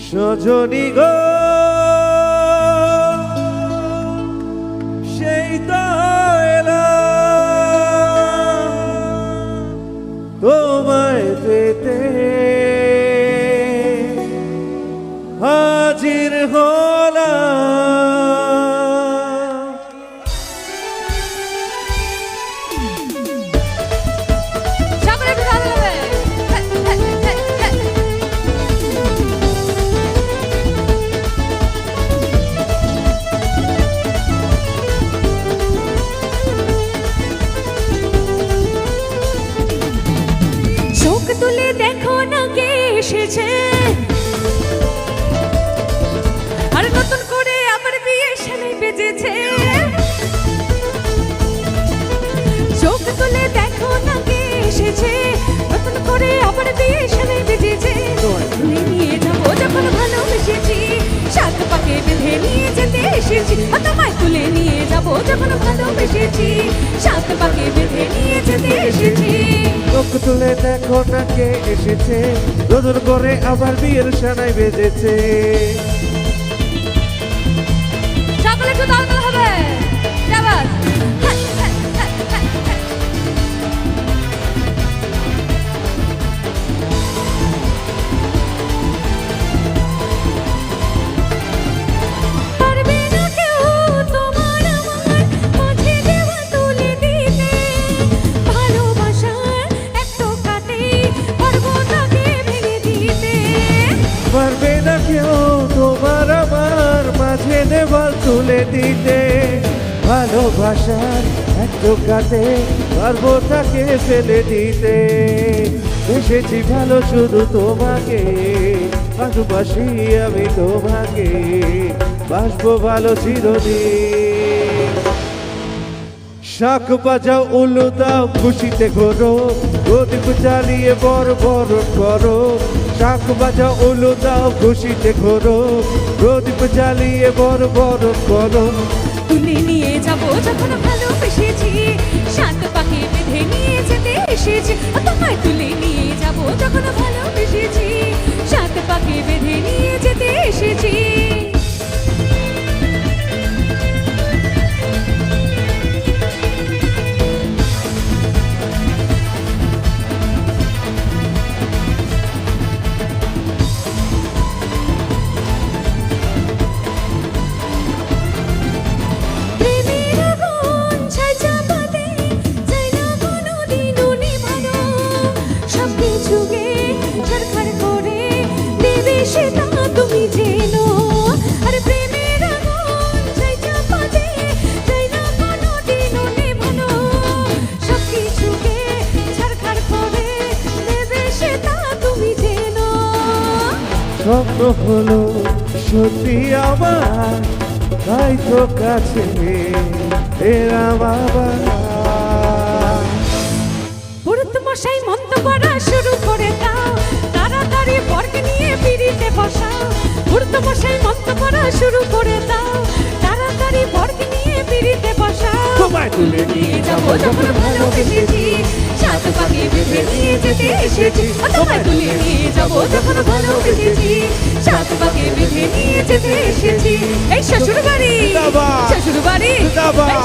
সজনী গো সেই তো এলাম তোমায় পেতে হাজির হলাম। সকলে একটু তালি দেবে। চোখ তুলে দেখো না কে এসেছে, আর নতুন করে আবার বিয়ে সানাই বেজেছে। চোখ তুলে দেখো না কে এসেছে, নতুন করে আবার বিয়ে সানাই বেজেছে। তুলে নিয়ে যাবো যখন ভালোবেসেছি, সাত পাকে বেঁধে নিয়ে যেতে এসেছি। তোমায় তুলে নিয়ে যাবো যখন ভালোবেসেছি, সাত পাকে বেঁধে নিয়ে যেতে এসেছি। চোখ তুলে দেখো না কে এসেছে, নতুন করে আবার বিয়ের সানাই বেজেছে। সকলে একটু তাল হবে। শাবাশ। পারবে না কেউ তোমার আমার মাঝে দেওয়া তুলে দিতে, ভালোবাসার এক টোকাতে পারবো তাকে ভেঙে দিতে। পারবে না কেউ তোমার আমার মাঝে দেওয়াল তুলে দিতে, ভালোবাসার এক টোকাতে পারবো তাকে ফেলে দিতে। এসেছি ভালো শুধু তোমাকে, ভালোবাসি আমি তোমাকে, বাসবো ভালো চিরদিন। শাক বাজাও উলু দাও খুশিতে ঘোরো, প্রদীপ জ্বালিয়ে বড় বরণ করো। শাক বাজাও উলু দাও খুশিতে ঘোরো, প্রদীপ জ্বালিয়ে বড় বরণ করো। তুলে নিয়ে যাবো যখন ভালোবেসেছি, সাত পাকে বেঁধে নিয়ে যেতে এসেছি। তোমায় তুলে নিয়ে যাবো যখন ভালোবেসেছি, সাত পাকে বেঁধে নিয়ে যেতে এসেছি। প্রেমের আগুন ছাই চাপাতে চাই না কোনোদিনও নিভানো, সবকিছুকে ছারখার করে দেবে সেটা তুমি জেনো। আর প্রেমের আগুন ছাই চাপাতে চাই না কোনোদিনও নিভানো, সবকিছুকে ছারখার করে দেবে সেটা তুমি জেনো। স্বপ্ন হলো সত্যি আমার, তাই তো কাছে এলাম আবার। পুরুত মশাই মন্ত্র পড়া শুরু করে দাও, তাড়াতাড়ি বরকে নিয়ে পিড়িতে বসাও। পুরুত মশাই মন্ত্র পড়া শুরু করে দাও, তাড়াতাড়ি বরকে নিয়ে পিড়িতে বসাও। তোমায় তুলে নিয়ে যাবো যখন ভালোবেসেছি, সাত পাকে বেঁধে নিয়ে যেতে এসেছি। তোমায় তুলে নিয়ে যাবো যখন ভালোবেসেছি, সাত পাকে বেঁধে নিয়ে যেতে এসেছি। এই শ্বশুর বাড়ি, জিন্দাবাদ। শ্বশুর বাড়ি, জিন্দাবাদ। এই